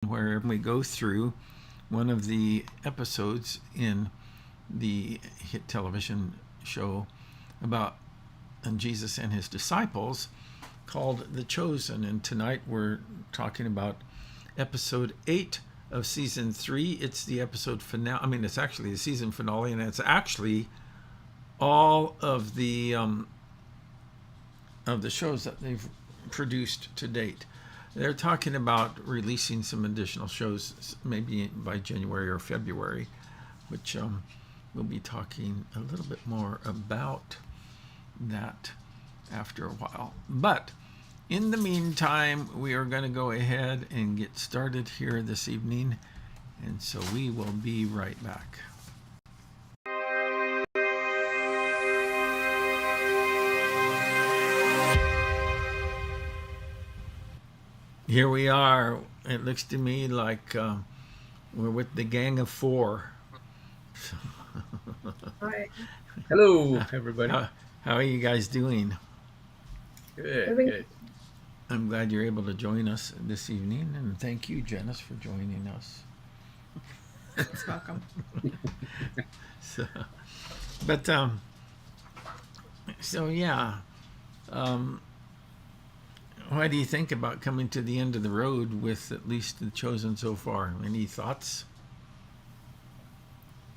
where we go through one of the episodes in the hit television show about Jesus and his disciples called The Chosen. And tonight we're talking about episode 8 of season 3. It's the episode finale. I mean, it's actually the season finale, and it's actually all of the shows that they've produced to date. They're talking about releasing some additional shows, maybe by January or February, which we'll be talking a little bit more about that after a while. But in the meantime, we are going to go ahead and get started here this evening, and so we will be right back. Here we are. It looks to me like we're with the gang of 4. Hi. Hello, everybody. How are you guys doing? Good, Doing good. I'm glad you're able to join us this evening, and thank you, Janice, for joining us. It's welcome. So, but so yeah, what do you think about coming to the end of the road with at least The Chosen so far? Any thoughts?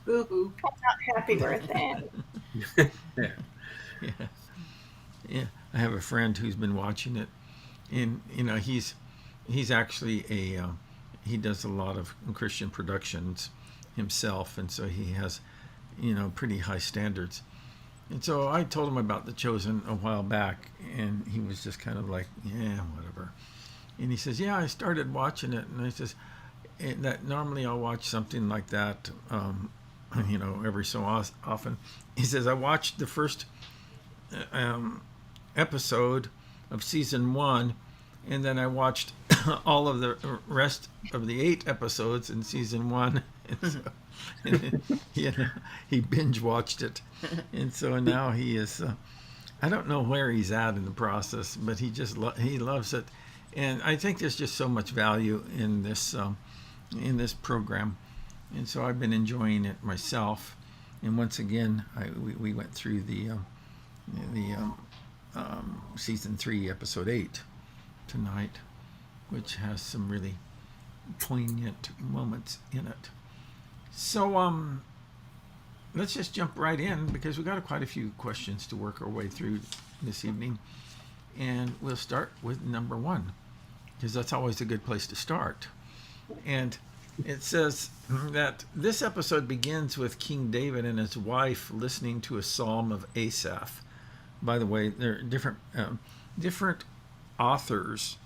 Boo-hoo. Happy birthday. Yeah. Yeah, yeah. I have a friend who's been watching it, and he's actually he does a lot of Christian productions himself, and so he has pretty high standards. And so I told him about The Chosen a while back, and he was just kind of like, yeah, whatever. And he says, yeah, I started watching it, and I says that normally I'll watch something like that, every so often. He says I watched the first episode of season 1, and then I watched all of the rest of the 8 episodes in season 1. And so, he binge watched it, and so now he is. I don't know where he's at in the process, but he just he loves it, and I think there's just so much value in this program, and so I've been enjoying it myself. And once again, we went through the season 3, episode 8 tonight, which has some really poignant moments in it. So let's just jump right in, because we've got quite a few questions to work our way through this evening, and we'll start with number 1, because that's always a good place to start. And it says that this episode begins with King David and his wife listening to a psalm of Asaph. By the way, there are different authors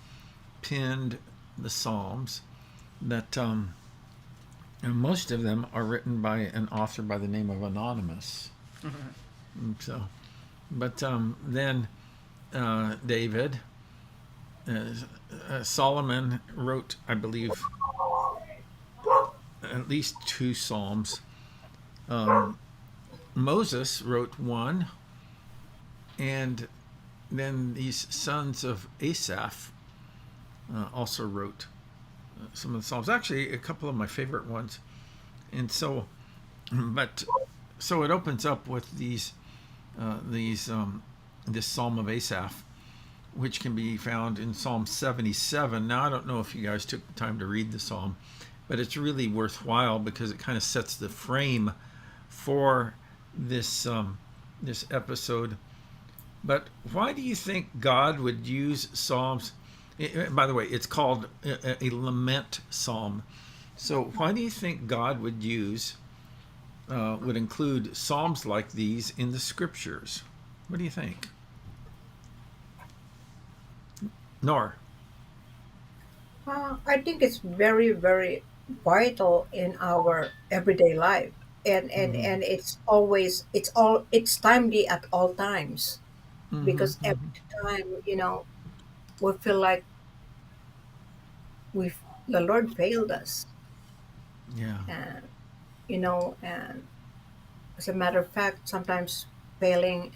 penned the psalms that and most of them are written by an author by the name of Anonymous. Mm-hmm. So, but then David, Solomon wrote, I believe, at least 2 psalms. Moses wrote 1, and then these sons of Asaph also wrote some of the psalms. Actually, a couple of my favorite ones. And so, so it opens up with this Psalm of Asaph, which can be found in Psalm 77. Now, I don't know if you guys took the time to read the psalm, but it's really worthwhile because it kind of sets the frame for this this episode. But why do you think God would use psalms? By the way, it's called a lament psalm. So why do you think God would include psalms like these in the scriptures? What do you think? Nor. I think it's very, very vital in our everyday life, Mm-hmm. and it's timely at all times, Mm-hmm. because every Mm-hmm. time we feel like we the Lord failed us, Yeah. and and as a matter of fact, sometimes failing.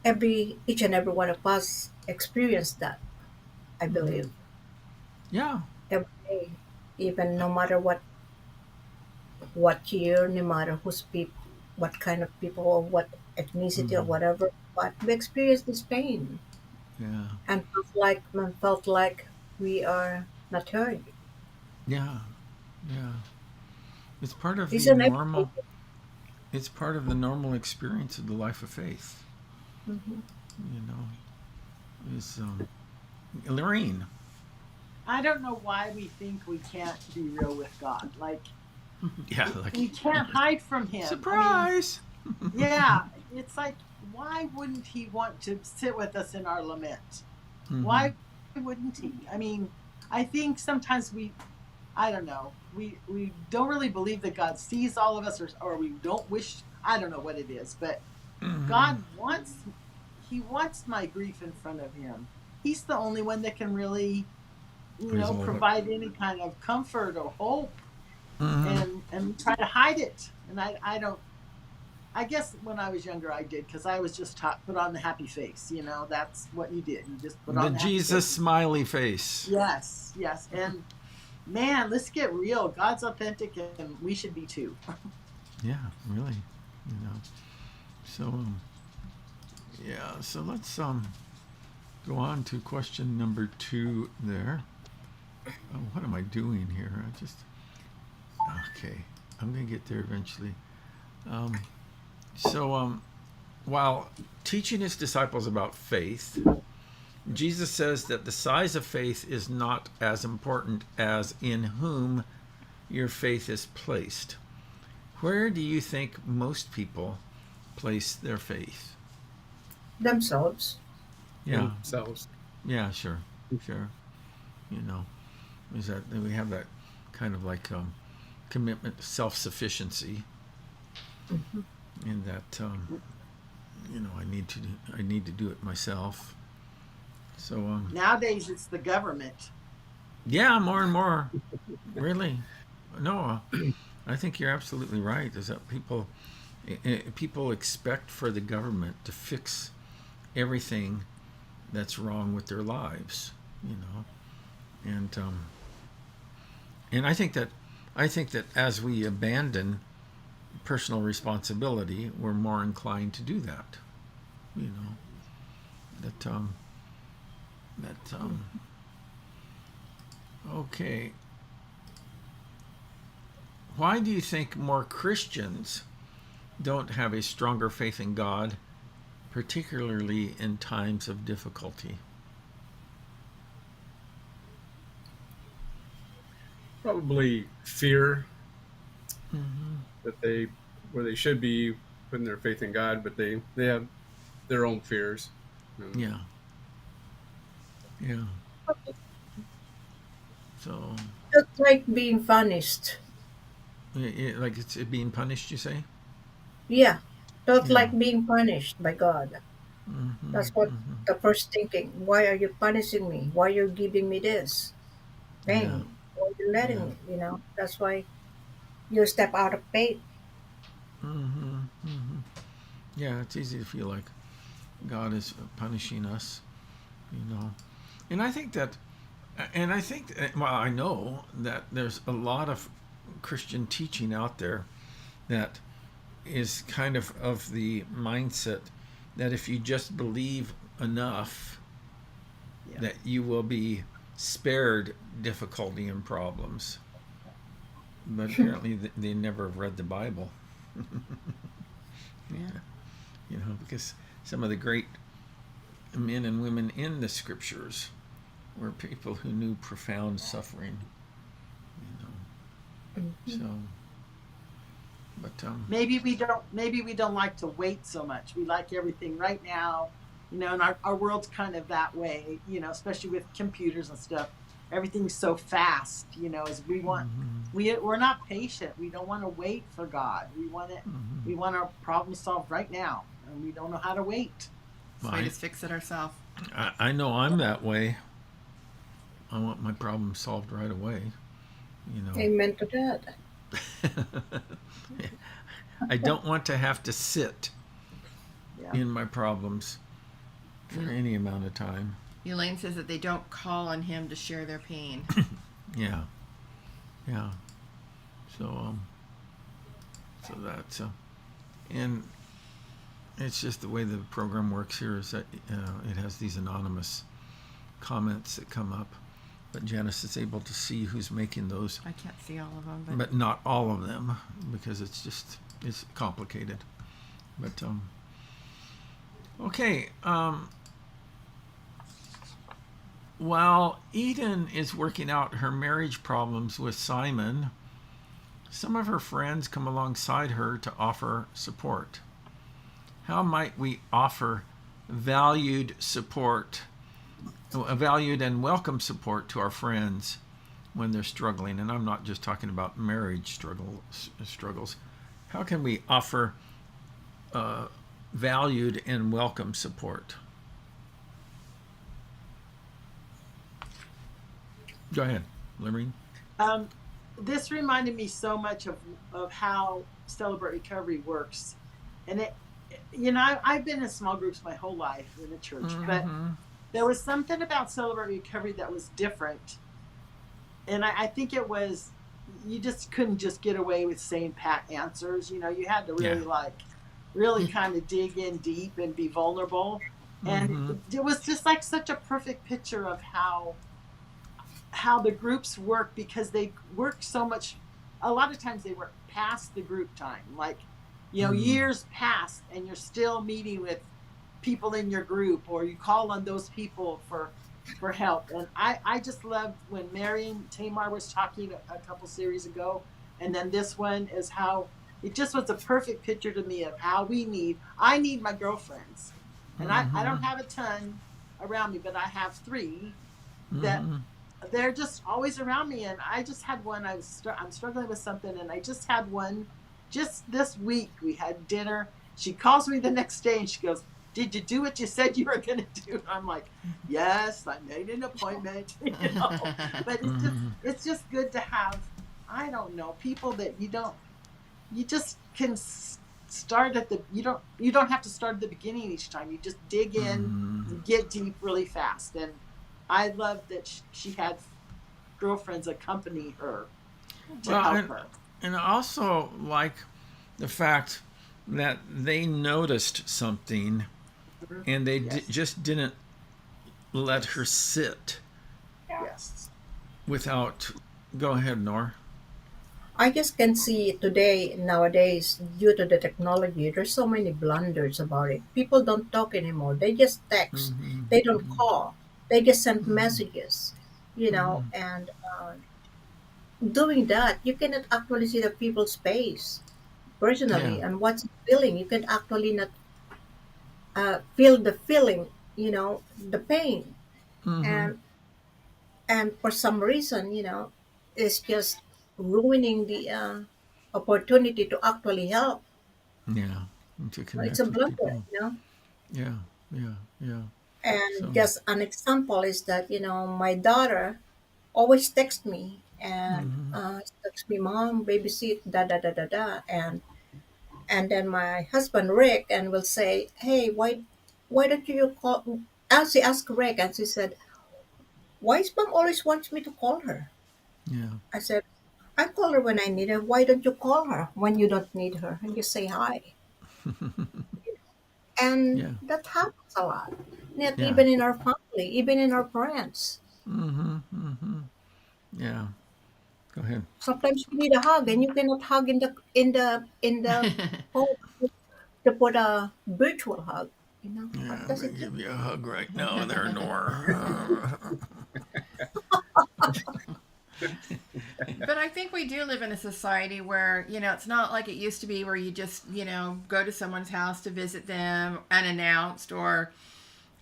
Each and every one of us experience that, I Mm-hmm. believe. Yeah. even no matter what year, no matter what kind of people or what ethnicity or Mhm. whatever. But we experience this pain Yeah. and felt like we are not heard. Yeah. Yeah. It's part of the Isn't it? normal. It's part of the normal experience of the life of faith. Mhm. You know, is Lorraine. I don't know why we think we can't be real with God. Like Yeah, like we can't hide from him. I mean, surprise. yeah, it's like why wouldn't he want to sit with us in our lament? Hmm. Why wouldn't he? I mean, I think sometimes I don't know, we don't really believe that God sees all of us, or we don't wish. I don't know what it is, but Hmm. God wants he wants my grief in front of him. He's the only one that can really Resolve it. provide any kind of comfort or hope, Hmm. and try to hide it. And I don't. I guess when I was younger, I did because I was just taught put on the happy face. That's what you did. You just put The on the happy Jesus face. smiley face. Yes, yes. And man, let's get real. God's authentic, and we should be too. Yeah, really. You know. So yeah. So let's go on to question number 2 there. Oh, what am I doing here? Okay. I'm gonna get there eventually. Um, so while teaching his disciples about faith, Jesus says that the size of faith is not as important as in whom your faith is placed. Where do you think most people place their faith? Themselves. Yeah, themselves. yeah, sure, sure. You know, is that we have that kind of like commitment to self-sufficiency, Mhm. in that I need to do it myself. So Nowadays, it's the government. yeah, more and more, really. No, I think you're absolutely right. Is that people expect for the government to fix everything that's wrong with their lives, you know, and I think that as we abandon personal responsibility, we're more inclined to do that, you know. That okay. Why do you think more Christians don't have a stronger faith in God, particularly in times of difficulty? Probably fear Mm-hmm. that where they should be putting their faith in God, but they have their own fears. Um, Yeah, yeah. So, Just like being punished. like it's being punished, you say? Yeah. Felt Yeah. like being punished by God. Mm-hmm. That's what Mm-hmm. the first thinking. Why are you punishing me? Why are you giving me this Yeah. pain? Why are you letting Yeah. me? That's why you step out of faith. Mm-hmm. Mm-hmm. Yeah, it's easy to feel like God is punishing us, you know. And I think that, well, I know that there's a lot of Christian teaching out there that is kind of the mindset that if you just believe enough, Yeah. that you will be spared difficulty and problems. But apparently they never have read the Bible. Yeah, because some of the great men and women in the scriptures were people who knew profound suffering. You know, Mhm. so but Maybe we don't like to wait so much. We like everything right now. And our world's kind of that way, especially with computers and stuff. Everything's so fast, as we're not patient. We don't want to wait for God. We want our problem solved right now, and we don't know how to wait. So we just fix it ourselves. I know I'm that way. I want my problem solved right away. You know, Amen to that. I don't want to have to sit Yeah. in my problems for any amount of time. Elaine says that they don't call on him to share their pain. Yeah, Yeah. So so that's and it's just the way the program works here is that it has these anonymous comments that come up, but Janice is able to see who's making those, I can't see all of them, but not all of them because it's complicated. But okay. While Eden is working out her marriage problems with Simon, some of her friends come alongside her to offer support. How might we offer valued and welcome support to our friends when they're struggling? And I'm not just talking about marriage struggles. How can we offer valued and welcome support? Go ahead, Lorraine. This reminded me so much of how Celebrate Recovery works. And I've been in small groups my whole life in the church, but there was something about Celebrate Recovery that was different. And I think it was, you just couldn't just get away with saying pat answers. You had to really kind of dig in deep and be vulnerable. And it was just like such a perfect picture of how the groups work, because they work so much. A lot of times they work past the group time, years pass and you're still meeting with people in your group, or you call on those people for help. And I just loved when Marion Tamar was talking a couple series ago, and then this one is how it just was a perfect picture to me of how I need my girlfriends. And I don't have a ton around me, but I have 3 that they're just always around me. And I just had one, I'm struggling with something, and I just had one just this week. We had dinner. She calls me the next day and she goes, "Did you do what you said you were going to do?" I'm like, "Yes, I made an appointment." But it's just good to have, I don't know, people that you just can start at you don't have to start at the beginning each time. You just dig in, you get deep really fast. And I love that she had girlfriends accompany her to help her. And I also like the fact that they noticed something and they just didn't let her sit Yes. without. Go ahead, Nor. I just can see nowadays, due to the technology, there's so many blunders about it. People don't talk anymore. They just text. They don't call. They just send messages, and doing that, you cannot actually see the people's face personally Yeah. and what's feeling. You can actually not feel the feeling, the pain. Mm-hmm. And for some reason, it's just ruining the opportunity to actually help. Yeah. And to It's a connect with blunder, people. Yeah. Yeah. Yeah. And So. just an example is that, my daughter always texts me and texts me, "Mom, babysit, da da da da da," and then my husband Rick and will say, "Hey, why don't you call?" She asked Rick, and she said, "Why is mom always wants me to call her?" Yeah. I said, "I call her when I need her. Why don't you call her when you don't need her and just say hi?" And Yeah. that happens a lot. Not Yeah. even in our family, even in our parents. Yeah. Go ahead. Sometimes you need a hug, and you cannot hug in the phone to put a virtual hug. Yeah, What I'm does gonna it take? give you a hug right now, there, Nor. but I think we do live in a society where, it's not like it used to be where you just, go to someone's house to visit them unannounced, or,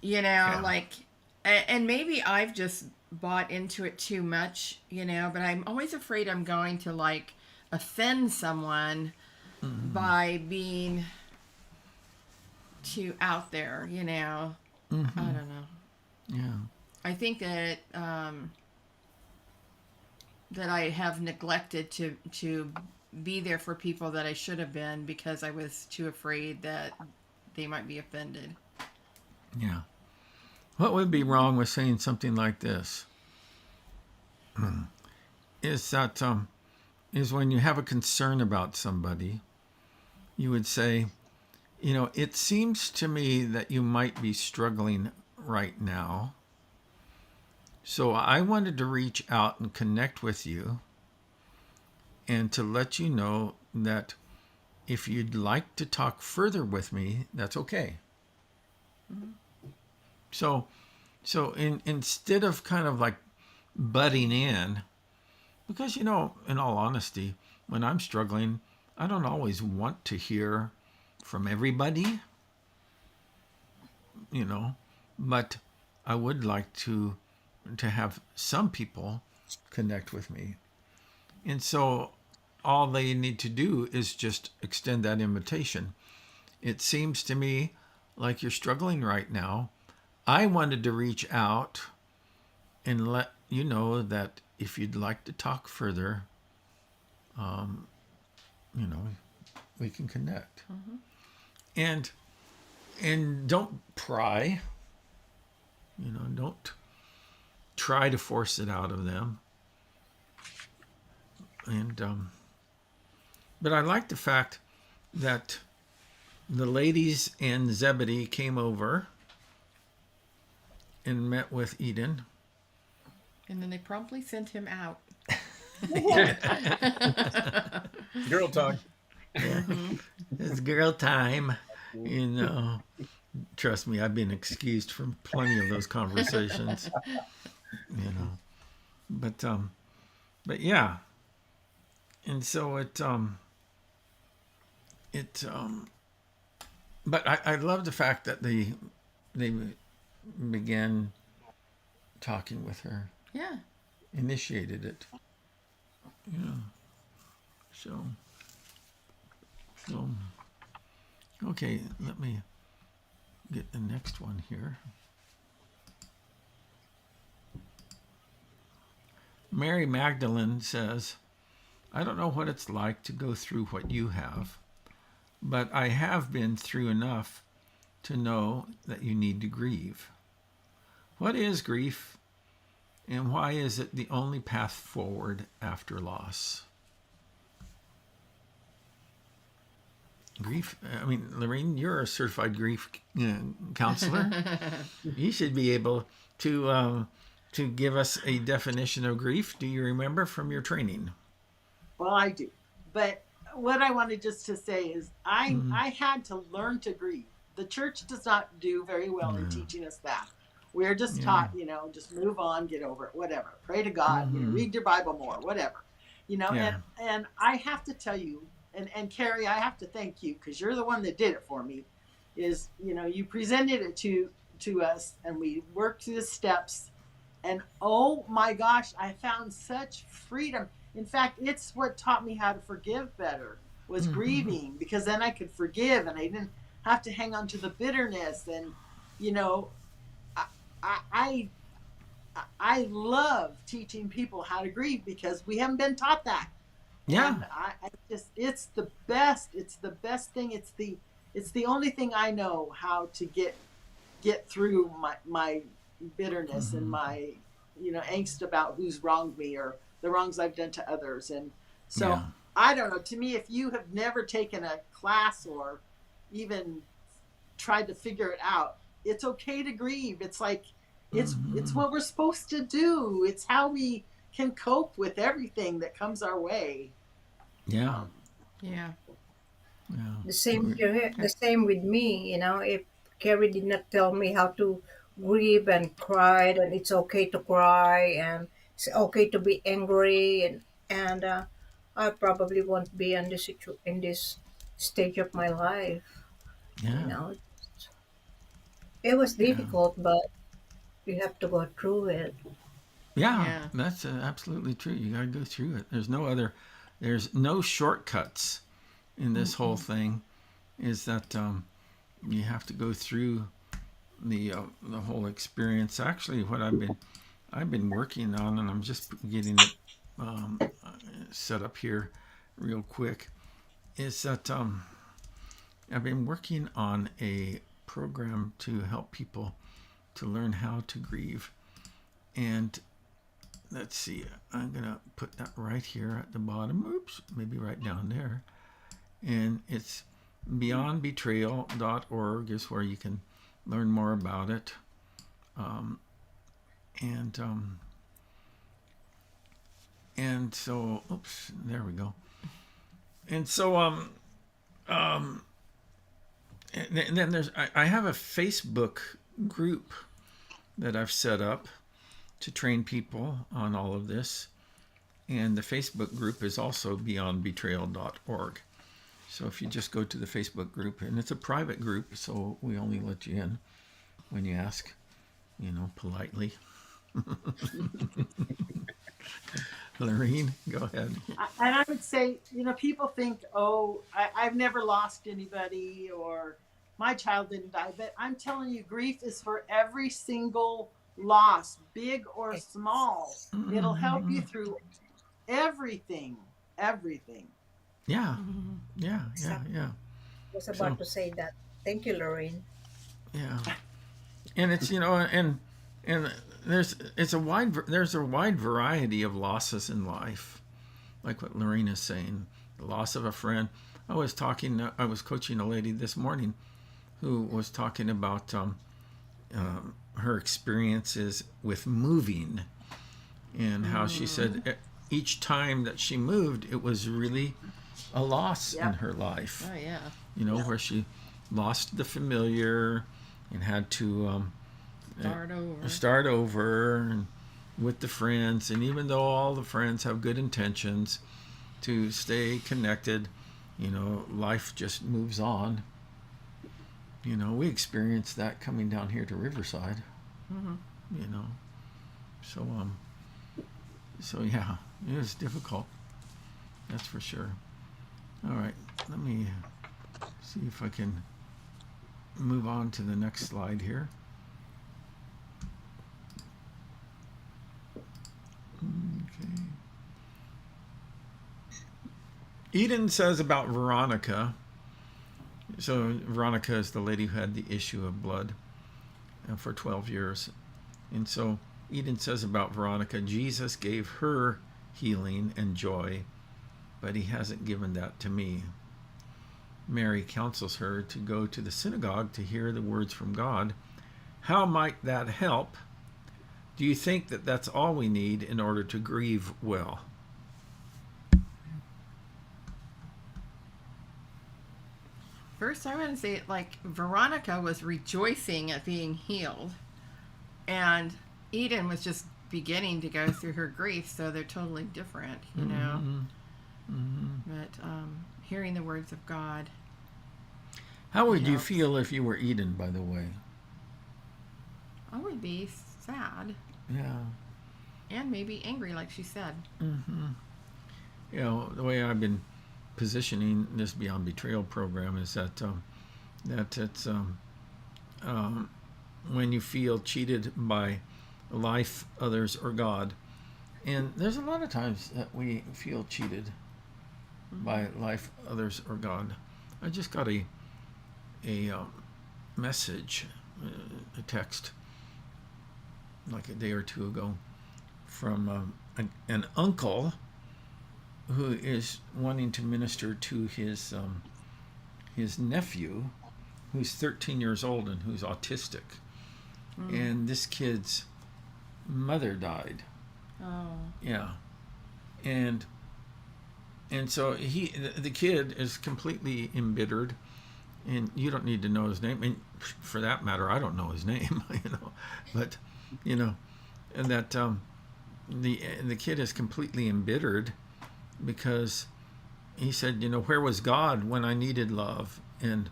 like, and maybe I've just bought into it too much, but I'm always afraid I'm going to, like, offend someone by being too out there, I don't know. Yeah. I think that that I have neglected to be there for people that I should have been, because I was too afraid that they might be offended. Yeah. What would be wrong with saying something like this? Is that is when you have a concern about somebody, you would say, it seems to me that you might be struggling right now. So I wanted to reach out and connect with you and to let you know that if you'd like to talk further with me, that's okay. Mm-hmm. So instead of kind of like butting in, because, in all honesty, when I'm struggling, I don't always want to hear from everybody, but I would like to have some people connect with me. And so all they need to do is just extend that invitation. It seems to me like you're struggling right now. I wanted to reach out and let you know that if you'd like to talk further, we can connect. Mm-hmm. And don't pry. Don't try to force it out of them. And but I like the fact that the ladies and Zebedee came over and met with Eden. And then they promptly sent him out. Girl talk. Mm-hmm. It's girl time. Trust me, I've been excused from plenty of those conversations. But yeah. And so but I love the fact that they began talking with her. Yeah. Initiated it. Yeah. So okay, let me get the next one here. Mary Magdalene says, I don't know what it's like to go through what you have, but I have been through enough to know that you need to grieve. What is grief, and why is it the only path forward after loss? Grief, Lorraine, you're a certified grief counselor. You should be able to give us a definition of grief. Do you remember from your training? Well, I do. But what I wanted just to say is I had to learn to grieve. The church does not do very well in teaching us that. We're just taught, just move on, get over it, whatever. Pray to God, read your Bible more, whatever. And I have to tell you, and Carrie, I have to thank you because you're the one that did it for me, is, you presented it to us and we worked through the steps. And oh my gosh, I found such freedom. In fact, it's what taught me how to forgive better was grieving, because then I could forgive and I didn't have to hang on to the bitterness. And, I love teaching people how to grieve because we haven't been taught that. Yeah. And it's the best. It's the best thing. It's the only thing I know how to get through my bitterness and my, angst about who's wronged me or the wrongs I've done to others. And so I don't know, to me, if you have never taken a class or even tried to figure it out, it's okay to grieve. It's like, it's what we're supposed to do. It's how we can cope with everything that comes our way. Yeah. Yeah. The same here, the same with me. If Carrie did not tell me how to grieve and cry, and it's okay to cry and it's okay to be angry, and I probably won't be in this stage of my life. Yeah. It was difficult, but you have to go through it. Yeah. That's absolutely true. You got to go through it. There's no shortcuts in this whole thing. Is that you have to go through the whole experience. Actually, what I've been working on, and I'm just getting it set up here real quick, is that I've been working on a program to help people to learn how to grieve. And let's see. I'm gonna put that right here at the bottom. Oops, maybe right down there. And it's beyondbetrayal.org is where you can learn more about it. And so, oops, there we go. And so, and then I have a Facebook group that I've set up to train people on all of this. And the Facebook group is also beyondbetrayal.org. So if you just go to the Facebook group, and it's a private group, so we only let you in when you ask, politely. Lorene, go ahead. And I would say, people think, oh, I've never lost anybody, or my child didn't die. But I'm telling you, grief is for every single loss, big or small. It'll help you through everything. Yeah. Yeah. I was about to say that. Thank you, Lorraine. Yeah. And it's, and there's a wide variety of losses in life, like what Lorene is saying, the loss of a friend. I was coaching a lady this morning who was talking about her experiences with moving, and how she said each time that she moved, it was really a loss in her life. Oh yeah. Where she lost the familiar and had to start over and with the friends. And even though all the friends have good intentions to stay connected, life just moves on. We experienced that coming down here to Riverside. So yeah, it was difficult. That's for sure. All right, let me see if I can move on to the next slide here. Okay. Eden says about Veronica. So Veronica is the lady who had the issue of blood for 12 years. And so Eden says about Veronica, Jesus gave her healing and joy, but he hasn't given that to me. Mary counsels her to go to the synagogue to hear the words from God. How might that help? Do you think that that's all we need in order to grieve well? First, I want to say, Veronica was rejoicing at being healed, and Eden was just beginning to go through her grief, so they're totally different, But hearing the words of God. How would you feel if you were Eden, by the way? I would be sad. Yeah. And maybe angry, like she said. The way I've been positioning this Beyond Betrayal program is that it's when you feel cheated by life, others, or God. And there's a lot of times that we feel cheated by life, others, or God. I just got a message, a text, like a day or two ago, from an uncle who is wanting to minister to his nephew, who's 13 years old and who's autistic. And this kid's mother died. Oh. Yeah. And so the kid is completely embittered, and you don't need to know his name. And for that matter, I don't know his name, but and that the kid is completely embittered because he said, where was God when I needed love, and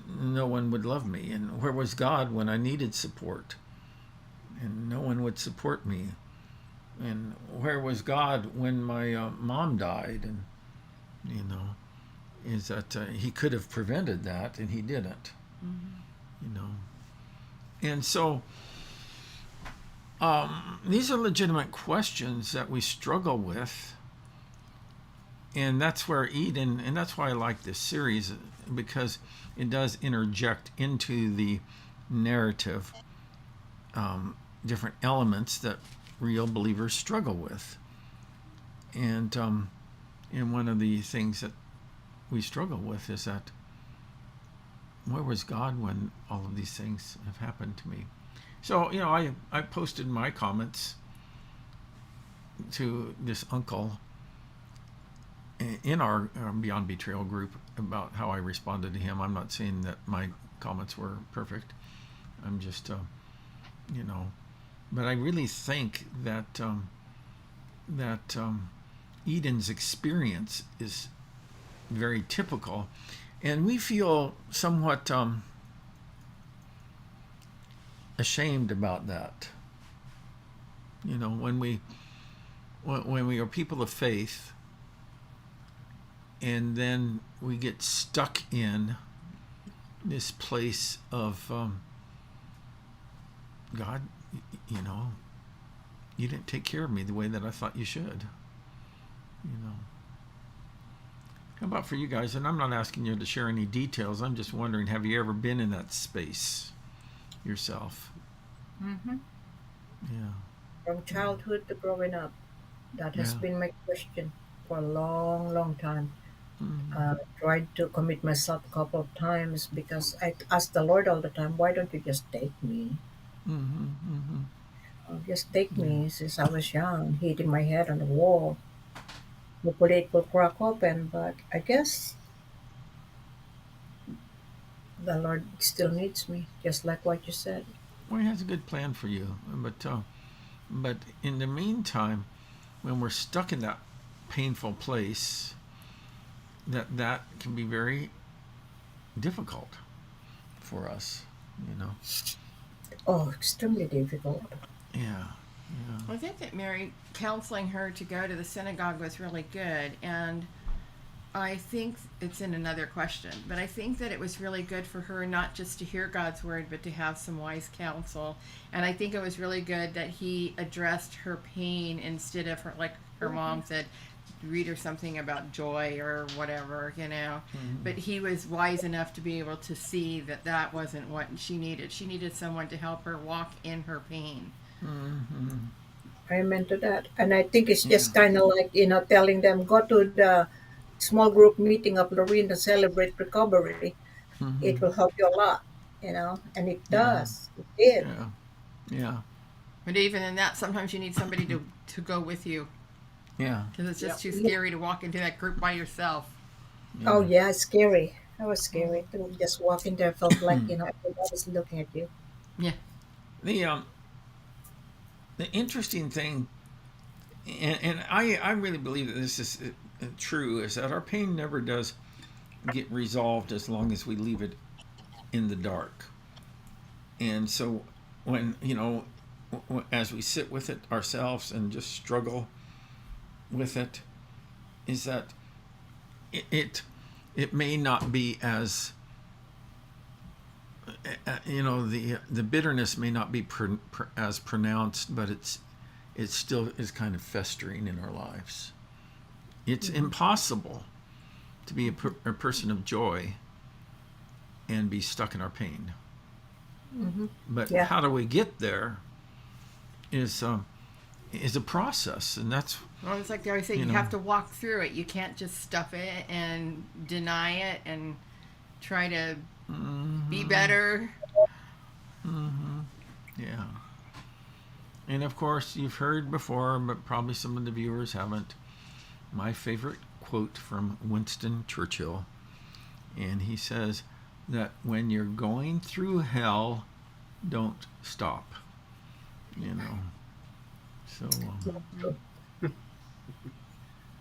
no one would love me? And where was God when I needed support, and no one would support me? And where was God when my mom died? And is that he could have prevented that, and he didn't. And so these are legitimate questions that we struggle with, and that's where Eden, and that's why I like this series, because it does interject into the narrative different elements that real believers struggle with. And one of the things that we struggle with is that, where was God when all of these things have happened to me? So, I posted my comments to this uncle in our Beyond Betrayal group about how I responded to him. I'm not saying that my comments were perfect. I'm just, but I really think that Eden's experience is very typical, and we feel somewhat ashamed about that. When we are people of faith, and then we get stuck in this place of God, you didn't take care of me the way that I thought you should. How about for you guys? And I'm not asking you to share any details. I'm just wondering, have you ever been in that space yourself? Mm-hmm. Yeah. From childhood to growing up, that has been my question for a long, long time. Tried to commit myself a couple of times because I asked the Lord all the time, why don't you just take me? Just take me since I was young, hitting my head on the wall. Hopefully it will crack open, but I guess the Lord still needs me, just like what you said. Well, he has a good plan for you, but in the meantime, when we're stuck in that painful place, that can be very difficult for us. Oh, extremely difficult. Yeah. I think that Mary counseling her to go to the synagogue was really good, and I think it's in another question, but I think that it was really good for her not just to hear God's word, but to have some wise counsel. And I think it was really good that he addressed her pain instead of her, like her mom said, read her something about joy or whatever, But he was wise enough to be able to see that that wasn't what she needed. She needed someone to help her walk in her pain. Amen to that. And I think it's just kind of like, telling them, go to the small group meeting of Lorraine to celebrate recovery. It will help you a lot, and it does. It did. Yeah. But even in that, sometimes you need somebody to go with you. Yeah. Because it's just too scary to walk into that group by yourself. Oh, yeah, it's scary. That was scary. To just walk in there felt like, everybody's looking at you. Yeah. The interesting thing, and I really believe that this is true, is that our pain never does get resolved as long as we leave it in the dark. And so when, as we sit with it ourselves and just struggle with it, is that it may not be as the bitterness may not be as pronounced, but it still is kind of festering in our lives. It's impossible to be a person of joy and be stuck in our pain. But how do we get there is a process, and that's. Well, it's like they always say, you have to walk through it. You can't just stuff it and deny it and try to be better. Yeah. And of course, you've heard before, but probably some of the viewers haven't, my favorite quote from Winston Churchill. And he says that when you're going through hell, don't stop. So.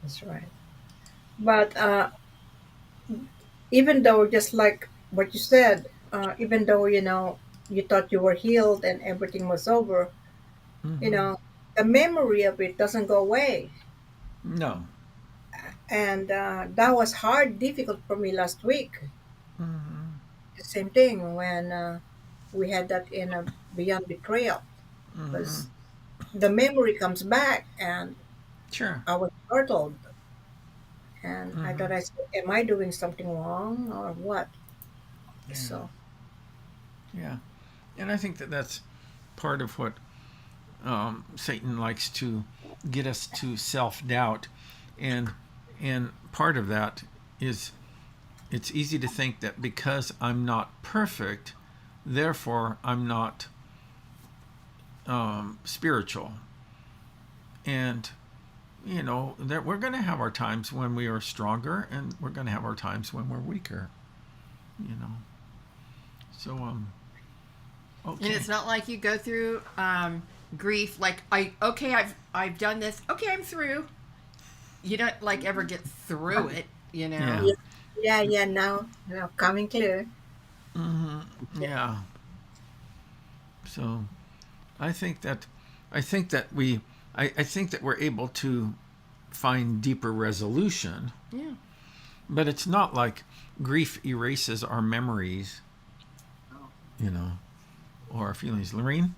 That's right. But even though, just like what you said, even though, you thought you were healed and everything was over, the memory of it doesn't go away. No. And that was difficult for me last week. The same thing when we had that in a Beyond Betrayal. Because the memory comes back, and Sure. I was startled. And I thought, am I doing something wrong or what? Yeah. So. Yeah. And I think that that's part of what Satan likes to get us to self-doubt, and part of that is it's easy to think that because I'm not perfect, therefore I'm not spiritual. And that we're going to have our times when we are stronger, and we're going to have our times when we're weaker. So okay. And it's not like you go through grief like I've done this. Okay, I'm through. You don't like ever get through it. Yeah. Yeah. Now coming clear. Yeah. So I think that we're able to find deeper resolution. Yeah. But it's not like grief erases our memories, or our feelings. Lorene?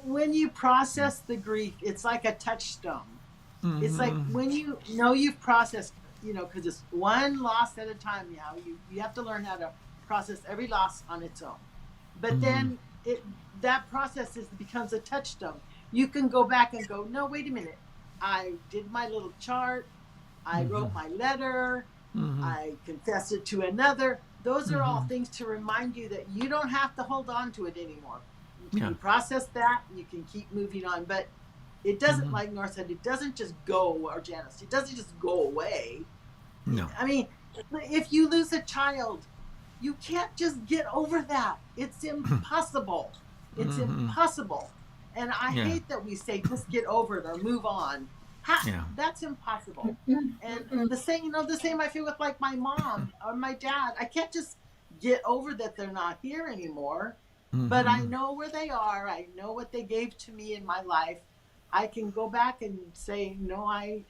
When you process the grief, it's like a touchstone. Mm-hmm. It's like when you know you've processed, because it's one loss at a time now. You have to learn how to process every loss on its own. But then that process becomes a touchstone. You can go back and go, no, wait a minute. I did my little chart. I wrote my letter. I confessed it to another. Those are all things to remind you that you don't have to hold on to it anymore. You process that, you can keep moving on. But it doesn't, like Nora said, it doesn't just go, or Janice, it doesn't just go away. No. I mean, if you lose a child, you can't just get over that. It's impossible. It's impossible. And I hate that we say just get over it or move on. That's impossible. And the same I feel with like my mom or my dad. I can't just get over that they're not here anymore. But I know where they are. I know what they gave to me in my life. I can go back and say, no, I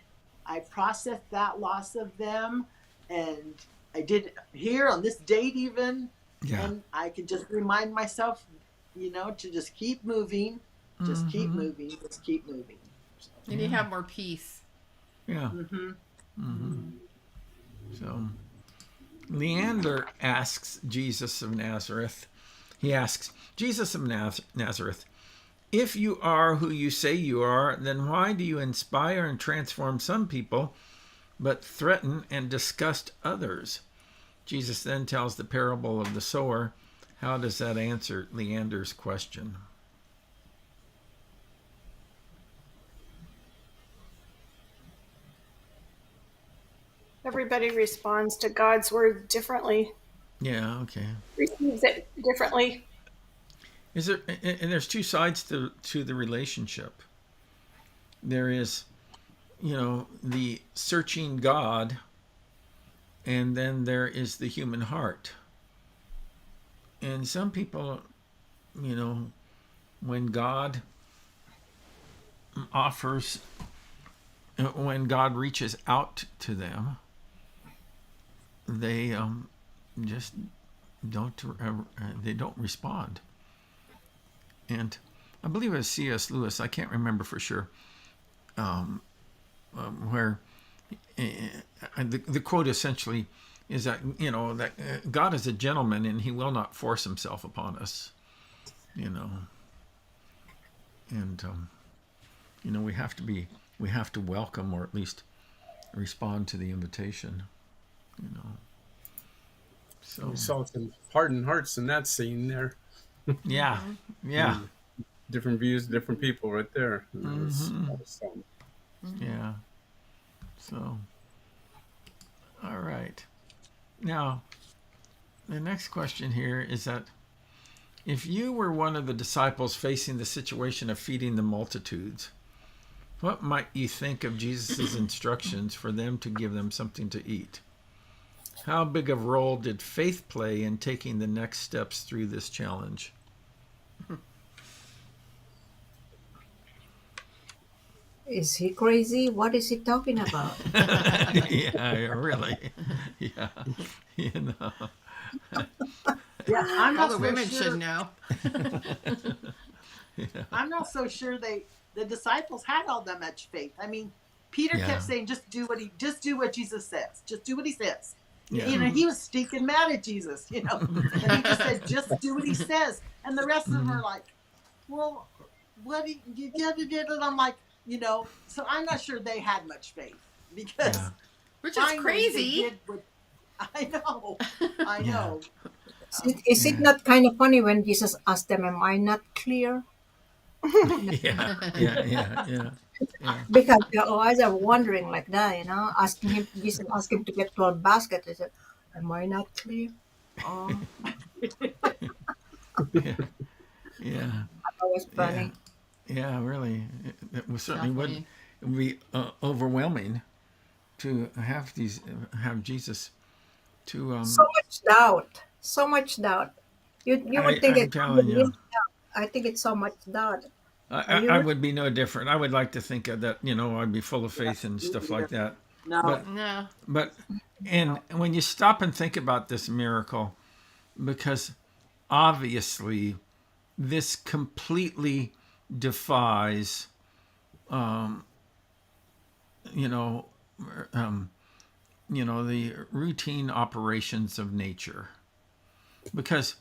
processed that loss of them, and I did here on this date even. And I can just remind myself, to just keep moving, just keep moving, just keep moving. And you have more peace. Yeah. So, Leander asks Jesus of Nazareth. He asks, Jesus of Nazareth, if you are who you say you are, then why do you inspire and transform some people, but threaten and disgust others? Jesus then tells the parable of the sower. How does that answer Leander's question? Everybody responds to God's word differently. Yeah, okay. Receives it differently. Is there, and there's two sides to the relationship. There is, the searching God, and then there is the human heart. And some people, when God reaches out to them, they just don't respond. And I believe it was C.S. Lewis, I can't remember for sure, where the quote essentially is that, that God is a gentleman and he will not force himself upon us, And, we have to welcome, or at least respond to the invitation, So we saw some hardened hearts in that scene there. Yeah. Different views, different people right there. That was fun. Yeah. So, all right. Now, the next question here is that if you were one of the disciples facing the situation of feeding the multitudes, what might you think of Jesus' instructions for them to give them something to eat? How big of a role did faith play in taking the next steps through this challenge? Is he crazy? What is he talking about? Yeah, really. Yeah. Yeah, I'm All not the so women sure. should know. I'm not so sure the disciples had all that much faith. I mean, Peter kept saying, just do what Jesus says. Just do what he says. Yeah. He was stinking mad at Jesus, and he just said, just do what he says. And the rest of them are like, well, what do you get it? And I'm like, so I'm not sure they had much faith because Yeah. Which is finally they crazy. did what I know. I Yeah. know. Is it not kind of funny when Jesus asked them, "Am I not clear?" Yeah. Yeah. Because the eyes are wondering like that, asking him, Jesus asked him to get 12 baskets. He said, "Am I not clear?" Oh, Yeah. Yeah. that was Yeah. funny. Yeah. Really, it was certainly Definitely. would be overwhelming to have Jesus to So much doubt. So much doubt. You would think I'm it telling would be you. doubt. I think it's so much doubt. Are I you? would be no different. I would like to think of that, I'd be full of faith and Me stuff like either. that. No. But, No. but, and when you stop and think about this miracle, because obviously this completely defies, you know, um, the routine operations of nature. Because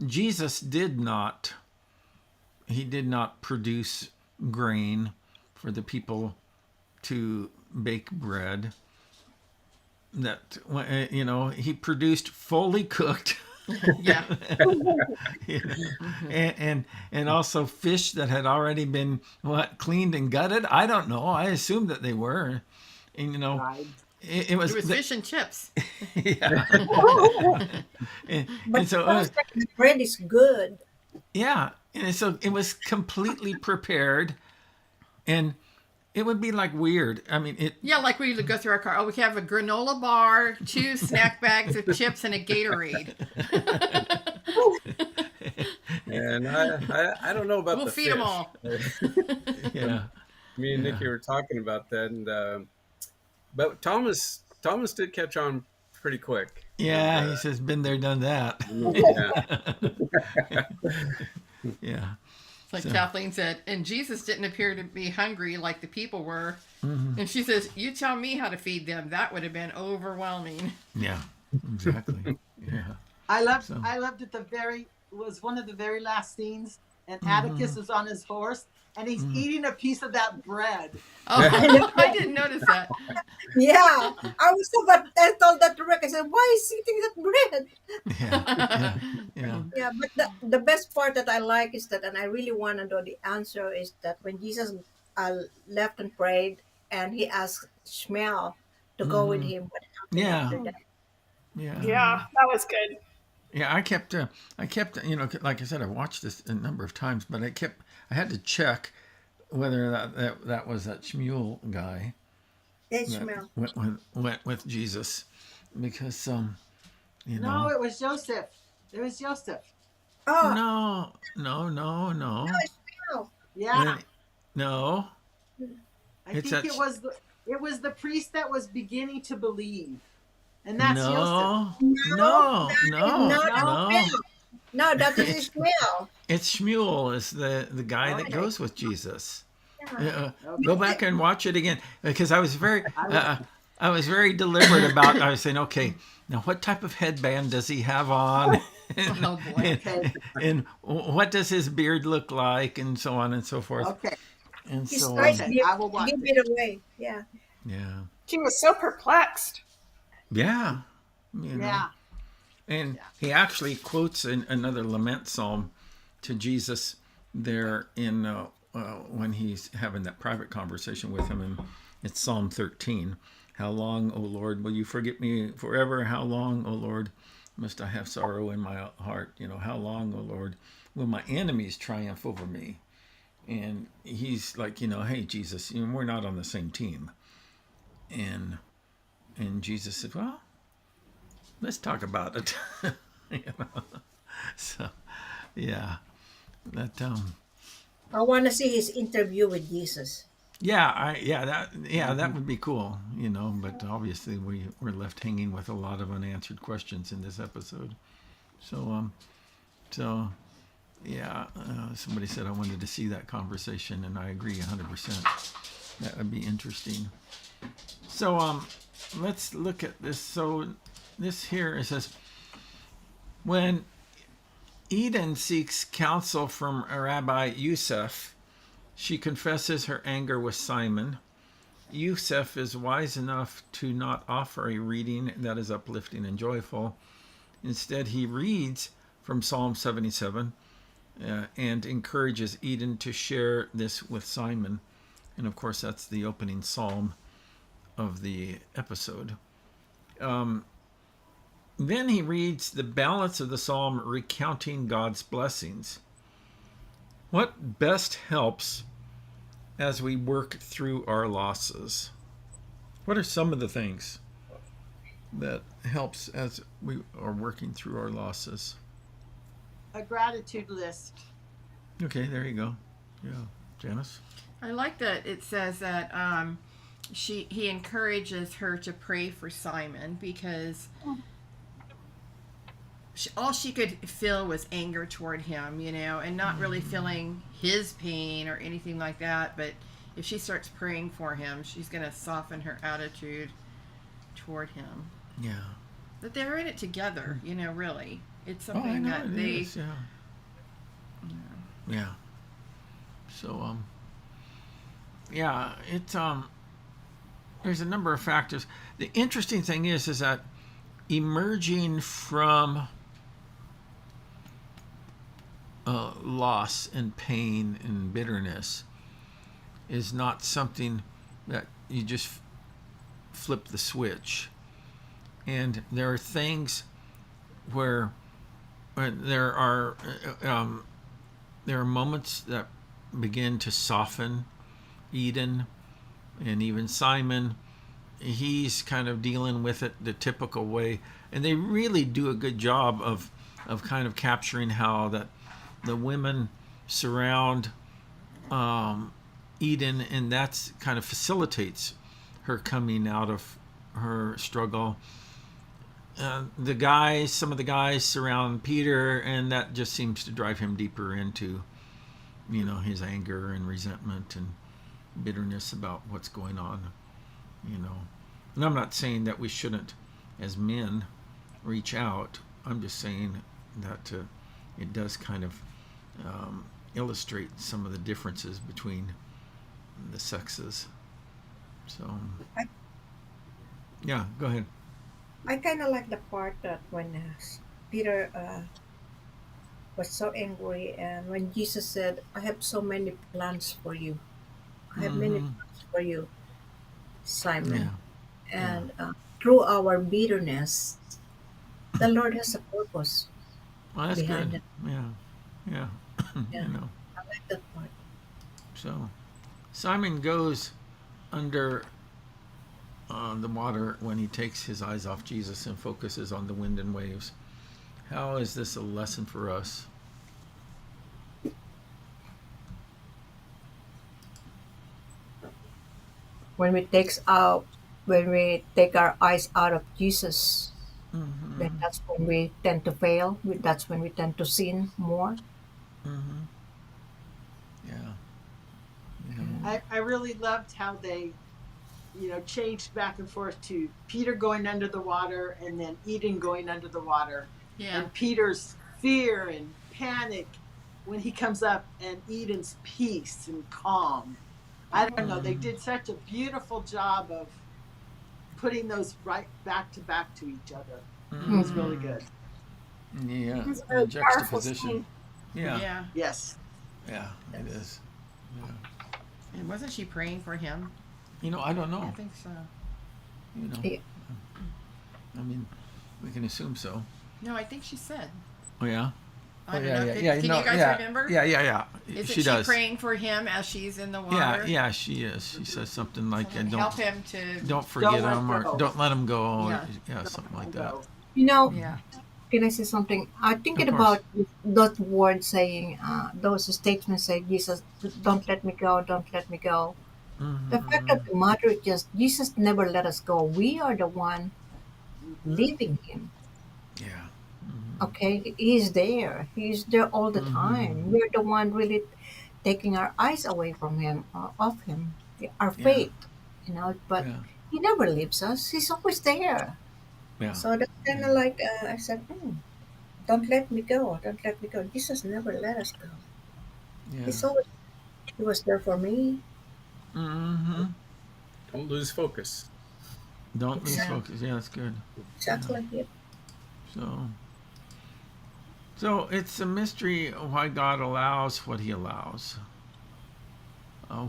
Jesus he did not produce grain for the people to bake bread. That he produced fully cooked, Yeah. and also fish that had already been cleaned and gutted. I don't know. I assumed that they were, and Right. it was It was fish and chips. yeah, But and it so sounds like the bread is good. yeah, and so it was completely prepared, and it would be like weird. I mean, Yeah, like we usually go through our car. Oh, we have a granola bar, 2 snack bags of chips, and a Gatorade. And I don't know about We'll the feed them fish. all. yeah, Me and yeah, Nikki were talking about that, and but Thomas did catch on pretty quick, and yeah. He says, "Been there, done that." yeah, Yeah. It's like So, Kathleen said, and Jesus didn't appear to be hungry like the people were. And she says, "You tell me how to feed them. That would have been overwhelming." yeah, exactly. Yeah. So, I loved it was one of the very last scenes, and Atticus is on his horse and he's eating a piece of that bread. Oh, I didn't notice that. Yeah, I was so but I told that to Rick. I said, "Why is he eating that bread?" yeah, yeah, yeah, Yeah, but the best part that I like is that, and I really want to know the answer, is that when Jesus left and prayed, and he asked Shmuel to go with him, what happened yeah, after that? yeah, Yeah, that was good. yeah. I kept, like I said, I watched this a number of times, but I had to check whether that was that Shmuel guy Hey, that Shmuel. went with Jesus, because No, it was Joseph. It was Joseph. Oh, no. it's Shmuel. Yeah. No, I it's think that. it was the priest that was beginning to believe. And that's Joseph. No, No, no, that is no, not No? no. Shmuel. No, that is It's Ishmael. it's Shmuel is the guy that Okay. goes with Jesus. Yeah. Go Okay. back and watch it again, because I will. I was very deliberate about. I was saying, okay, now what type of headband does he have on, and, Oh, boy. Okay. and what does his beard look like, and so on and so forth. Okay. And His so eyes Okay. I will watch give it. it away. Yeah. yeah, She was so perplexed. yeah, Yeah. And Yeah. he actually quotes another lament psalm to Jesus there in when he's having that private conversation with him, and it's Psalm 13. How long, O Lord, will you forget me forever? How long, O Lord, must I have sorrow in my heart? How long, O Lord, will my enemies triumph over me? And he's like, hey, Jesus, we're not on the same team. And Jesus said, well, let's talk about it. So yeah, that I want to see his interview with Jesus. that would be cool, but obviously we're left hanging with a lot of unanswered questions in this episode. So yeah, somebody said I wanted to see that conversation, and I agree 100%. That would be interesting. So let's look at this. So this here, it says, when Eden seeks counsel from Rabbi Yusuf, She confesses her anger with Simon. Yusef is wise enough to not offer a reading that is uplifting and joyful. Instead, he reads from Psalm 77 and encourages Eden to share this with Simon. And of course, that's the opening psalm of the episode. Then he reads the balance of the psalm recounting God's blessings. What best helps as we work through our losses? What are some of the things that helps as we are working through our losses? A gratitude list. Okay, there you go. Yeah, Janice? I like that it says that he encourages her to pray for Simon because all she could feel was anger toward him, and not really feeling his pain or anything like that. But if she starts praying for him, she's going to soften her attitude toward him. Yeah. That they're in it together, really. It's I something know that it they. is, yeah. Yeah. So, yeah, it's there's a number of factors. The interesting thing is that emerging from loss and pain and bitterness is not something that you just flip the switch. And there are things where there are moments that begin to soften Eden and even Simon. He's kind of dealing with it the typical way, and they really do a good job of kind of capturing how that the women surround Eden, and that's kind of facilitates her coming out of her struggle. Some of the guys surround Peter, and that just seems to drive him deeper into, his anger and resentment and bitterness about what's going on, And I'm not saying that we shouldn't, as men, reach out. I'm just saying that it does kind of illustrate some of the differences between the sexes. So, yeah, go ahead. I kind of like the part that when Peter was so angry, and when Jesus said, "I have so many plans for you. I have many plans for you, Simon." Yeah, And through our bitterness, the Lord has a purpose well, that's behind good. it. Yeah, yeah, Yeah, I like that part. So, Simon goes under the water when he takes his eyes off Jesus and focuses on the wind and waves. How is this a lesson for us? When when we take our eyes out of Jesus, then Mm-hmm. that's when we tend to fail. That's when we tend to sin more. Mm-hmm. Yeah. Yeah. I really loved how they, changed back and forth to Peter going under the water and then Eden going under the water. Yeah. And Peter's fear and panic when he comes up, and Eden's peace and calm. I don't know. They did such a beautiful job of putting those right back to each other. It was really good. Yeah. It was a The very powerful juxtaposition. scene. Yeah. Yeah. Yes. Yeah, it is. Yeah. And wasn't she praying for him? I don't I know. think so. Yeah. I mean, we can assume so. No, I think she said. Oh yeah. I don't yeah, know. yeah, Can yeah. you no, guys yeah, remember? Yeah. Isn't she she does. praying for him as she's in the water? Yeah, she is. She says something like, Something to help him to. don't forget let him, or go. don't let him go. Yeah. Yeah, something like that. You know, Yeah. can I say something? I thinking Of course. about that word saying, those statements say, Jesus, don't let me go, don't let me go. The fact of the matter is just, Jesus never let us go. We are the one leaving him. Yeah. Okay, he's there. He's there all the time. We're the one really taking our eyes away from him, off him, our faith. But Yeah. he never leaves us. He's always there. Yeah. So that's kind of like I said, don't let me go. Don't let me go. Jesus never let us go. Yeah. He's always He was there for me. Mm-hmm. Don't lose focus. Don't lose Exactly. focus. Yeah, that's good. Exactly. Yep. So it's a mystery why God allows what He allows.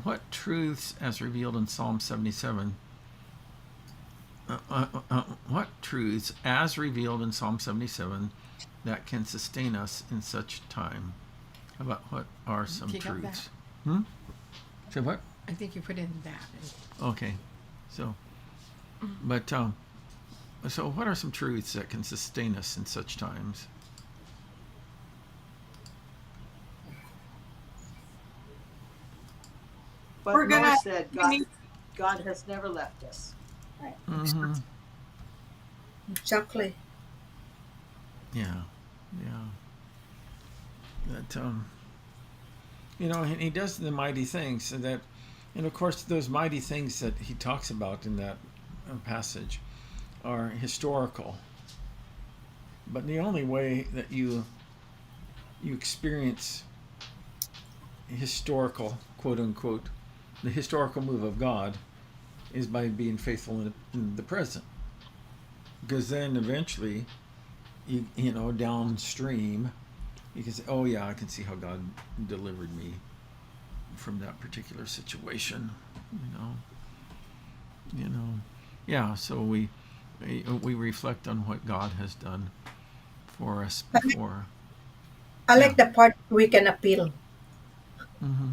What truths, as revealed in Psalm 77, what truths, as revealed in Psalm 77, that can sustain us in such time? How about what are some You got truths? Hmm? Say what? I think you put in that. Okay. So, but so what are some truths that can sustain us in such times? But We're Noah gonna. said God has never left us. Mm-hmm. Exactly. Yeah. Yeah. That and He does the mighty things, and that, and of course, those mighty things that He talks about in that passage are historical. But the only way that you experience historical, quote unquote, the historical move of God is by being faithful in the present. Because then eventually, downstream, you can say, oh yeah, I can see how God delivered me from that particular situation. Yeah. So we reflect on what God has done for us before. I Yeah. like the part we can appeal. Mm-hmm.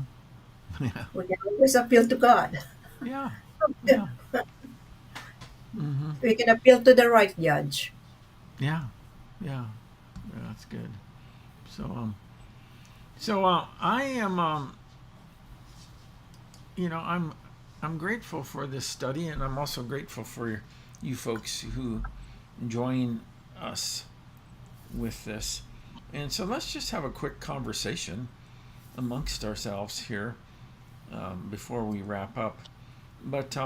Yeah. We can always appeal to God. Yeah. Yeah. Mm-hmm. We can appeal to the right judge. Yeah. Yeah. Yeah. That's good. So I am I'm grateful for this study, and I'm also grateful for you folks who join us with this. And so let's just have a quick conversation amongst ourselves here before we wrap up. But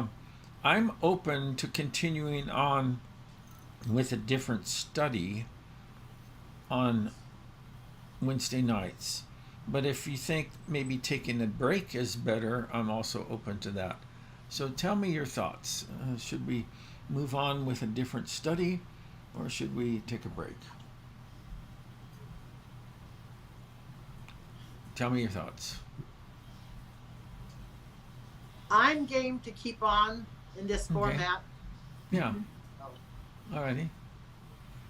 I'm open to continuing on with a different study on Wednesday nights. But if you think maybe taking a break is better, I'm also open to that. So tell me your thoughts. Should we move on with a different study, or should we take a break? Tell me your thoughts. I'm game to keep on in this format. Yeah. Alrighty.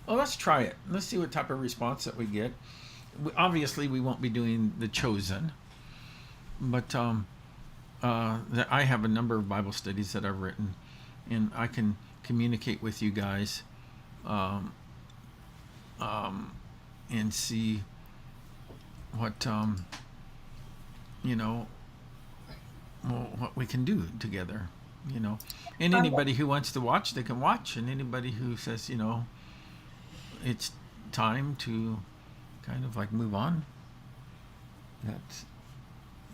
Well, let's try it. Let's see what type of response that we get. Obviously, we won't be doing the chosen, but I have a number of Bible studies that I've written, and I can communicate with you guys and see what what we can do together. And anybody who wants to watch, they can watch, and anybody who says it's time to kind of like move on, that's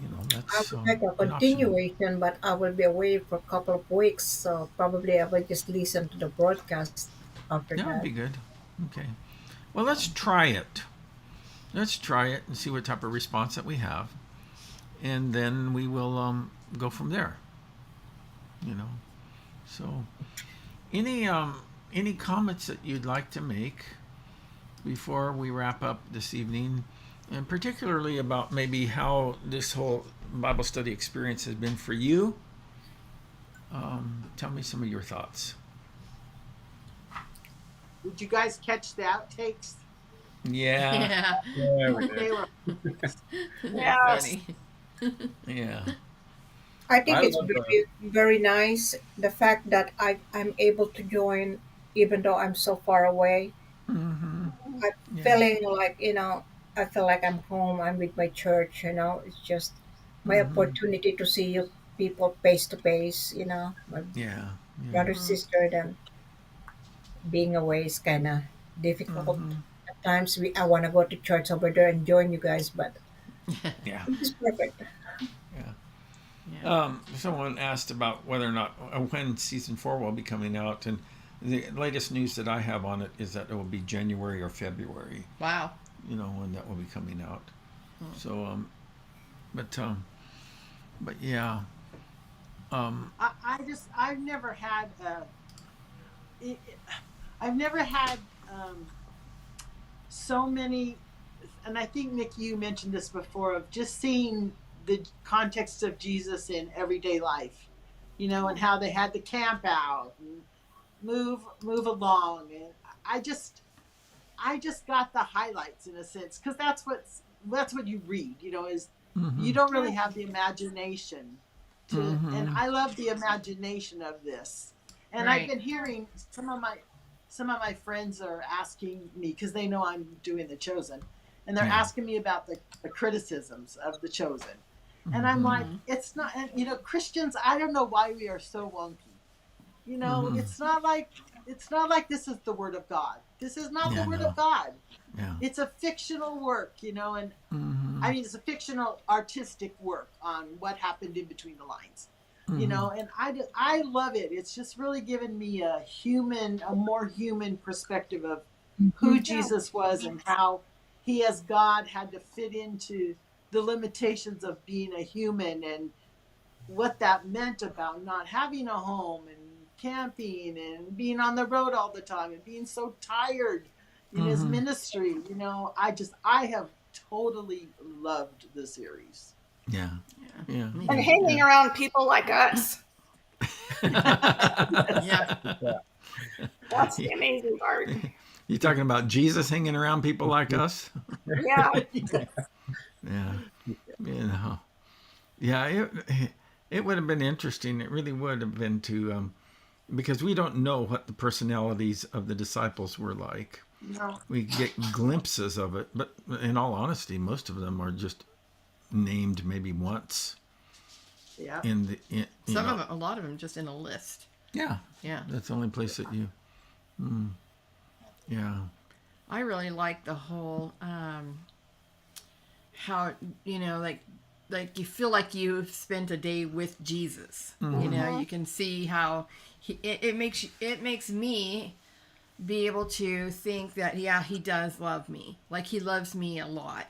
I that's would like a an option. continuation, but I will be away for a couple of weeks, so probably I will just listen to the broadcast after That would that. be good. Okay. Well, let's try it. Let's try it and see what type of response that we have, and then we will go from there. So any comments that you'd like to make before we wrap up this evening, and particularly about maybe how this whole Bible study experience has been for you? Tell me some of your thoughts. Did you guys catch the outtakes? Yeah. Yeah. Yeah, we did. They were Yes. Funny. Yeah. I think I it's love very, very nice the fact that I'm able to join even though I'm so far away. Mm-hmm. I'm Yeah. feeling like, I feel like I'm home. I'm with my church, It's just my Mm-hmm. opportunity to see you people face to face, my Yeah. Yeah. brother, sister, then being away is kind of difficult. Mm-hmm. At times I want to go to church over there and join you guys, but Yeah. this is perfect. Yeah. Yeah. Someone asked about whether or not when season 4 will be coming out, and the latest news that I have on it is that it will be January or February. Wow. When that will be coming out. So, but But yeah, I've never had it, I've never had so many, and I think Nick, you mentioned this before, of just seeing the context of Jesus in everyday life, and how they had to camp out and move along, and I just I just got the highlights in a sense, because that's what you read, is you don't really have the imagination and I love the imagination of this. And I've Right. been hearing some of my friends are asking me, because they know I'm doing The Chosen, and they're yeah, asking me about the criticisms of The Chosen. And I'm like, it's not, and Christians, I don't know why we are so wonky. It's not like this is the word of God. This is not the yeah, word no, of God. yeah, It's a fictional work, and I mean, it's a fictional artistic work on what happened in between the lines. And I love it. It's just really given me a more human perspective of who Yeah. Jesus was, and how he, as God, had to fit into the limitations of being a human, and what that meant about not having a home and camping and being on the road all the time and being so tired in his ministry. I have totally loved the series. yeah, yeah, Me And yeah, too. hanging around people like us. Yeah. That's the amazing part. You talking about Jesus hanging around people like us? Yeah. Yeah, you know, yeah. It would have been interesting. It really would have been to because we don't know what the personalities of the disciples were like. No. We get glimpses of it, but in all honesty, most of them are just named maybe once Yeah. in the Some of them, a lot of them, just in a list. yeah, Yeah. that's the only place that you yeah, I really like the whole how like you feel like you've spent a day with Jesus. You can see how it makes me be able to think that yeah, he does love me. Like he loves me a lot.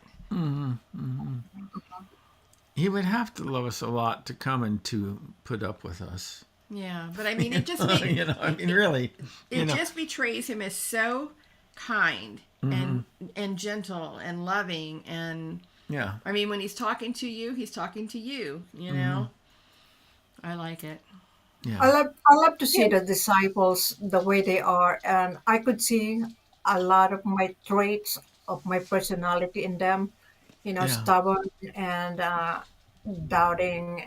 he would have to love us a lot to come and to put up with us. Yeah, but I mean, it just makes I mean, really, it just betrays him as so kind and gentle and loving, and yeah, I mean when he's talking to you, he's talking to you. I like it. yeah, I love to see the disciples the way they are, and I could see a lot of my traits of my personality in them. yeah, Stubborn and doubting,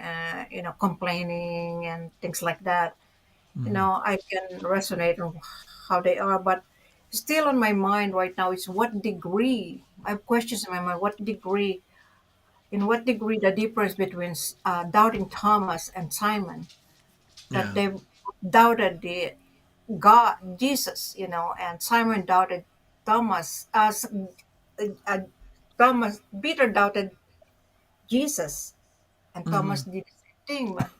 complaining and things like that. I can resonate on how they are, but still on my mind right now is what degree. I have questions in my mind. In what degree the difference between doubting Thomas and Simon, that yeah, they doubted the God, Jesus, and Simon doubted Thomas. Uh, Thomas, Peter doubted Jesus, and Thomas did the same thing. But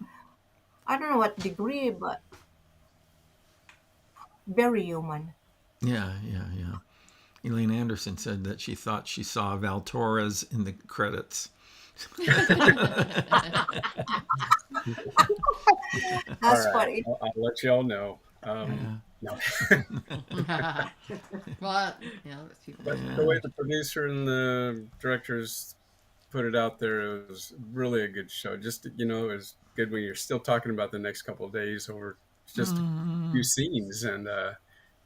I don't know what degree, but very human. yeah. Elaine Anderson said that she thought she saw Val Torres in the credits. All That's right, funny. I'll let you all know. Yeah. No. Well, that's too But funny. the way the producer and the directors put it out there, it was really a good show. Just, it was good when you're still talking about the next couple of days over just a few scenes, and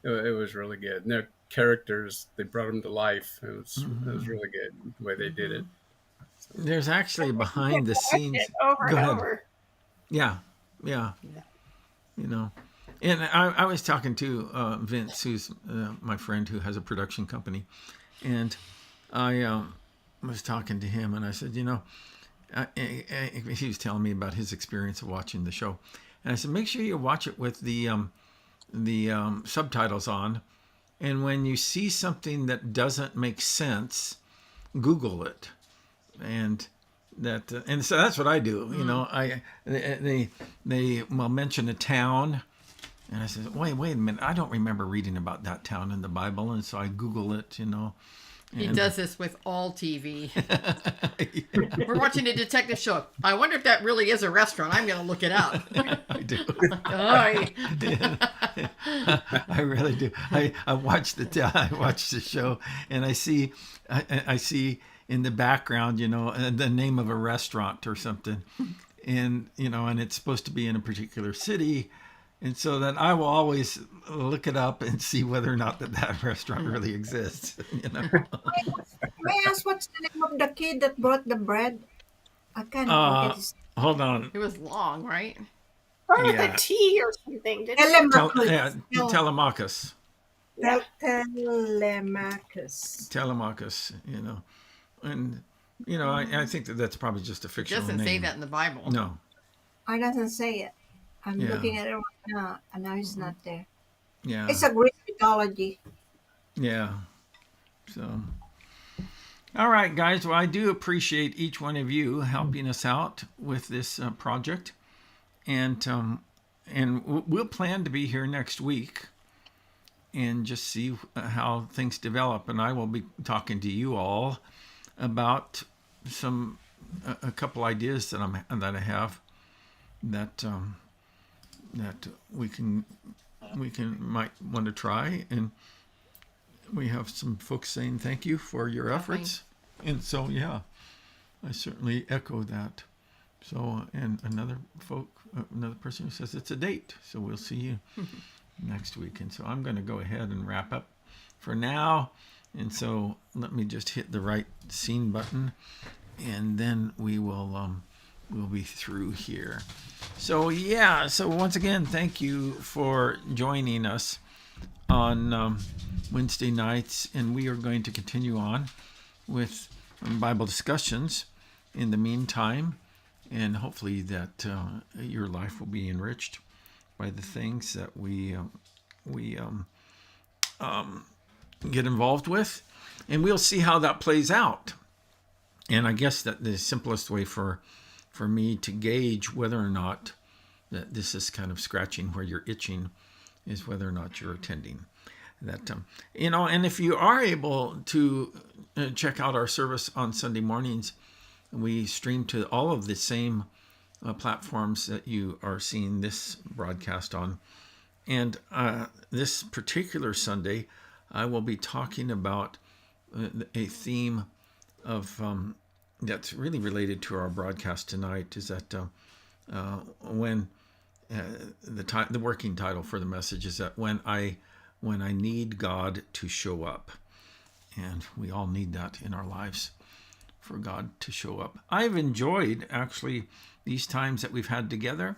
it was really good. And their characters, they brought them to life. It was really good the way they did it. There's actually You behind the watch it scenes. over Go and ahead. over. Yeah, yeah. You know, and I was talking to Vince, who's my friend who has a production company, and I was talking to him, and I said, he was telling me about his experience of watching the show, and I said, make sure you watch it with the subtitles on, and when you see something that doesn't make sense, Google it, and so that's what I do. They will mention a town, and I said, wait a minute, I don't remember reading about that town in the Bible, and so I Google it, He And- does this with all TV. We're watching a detective show. I wonder if that really is a restaurant. I'm going to look it up. I do. I really do. I watch the show, and I see in the background, the name of a restaurant or something, and and it's supposed to be in a particular city, and so that I will always look it up and see whether or not that restaurant really exists. May I ask what's the name of the kid that brought the bread? I can't forget his Hold on. It was long, right? Or with Yeah. a T or something, didn't it? Telemachus. Yeah. Telemachus. Telemachus. And I think that's probably just a It fictional doesn't name. say that in the Bible. No. I doesn't say it. I'm Yeah. looking at it right now, and now it's not there. Yeah. It's a Greek mythology. Yeah. So, all right, guys. Well, I do appreciate each one of you helping us out with this project, and we'll plan to be here next week and just see how things develop. And I will be talking to you all about a couple ideas that I have that we might want to try. And we have some folks saying thank you for your efforts. And so, yeah, I certainly echo that. So, and another person who says it's a date. So we'll see you next week. And so I'm going to go ahead and wrap up for now. And so let me just hit the right scene button, and then we'll be through here. So yeah, so once again, thank you for joining us on Wednesday nights, and we are going to continue on with Bible discussions in the meantime, and hopefully that your life will be enriched by the things that we get involved with, and we'll see how that plays out. And I guess that the simplest way for me to gauge whether or not that this is kind of scratching where you're itching is whether or not you're attending that. And if you are able to check out our service on Sunday mornings, we stream to all of the same platforms that you are seeing this broadcast on. And this particular Sunday, I will be talking about a theme of that's really related to our broadcast tonight. Is that when the working title for the message is that when I need God to show up, and we all need that in our lives for God to show up. I've enjoyed actually these times that we've had together.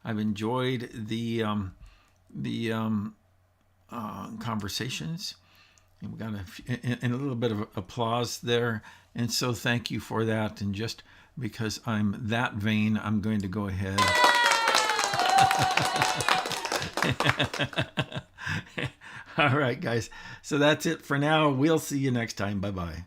I've enjoyed the conversations. And we got a little bit of applause there, and so thank you for that. And just because I'm that vain, I'm going to go ahead. All right, guys. So that's it for now. We'll see you next time. Bye-bye.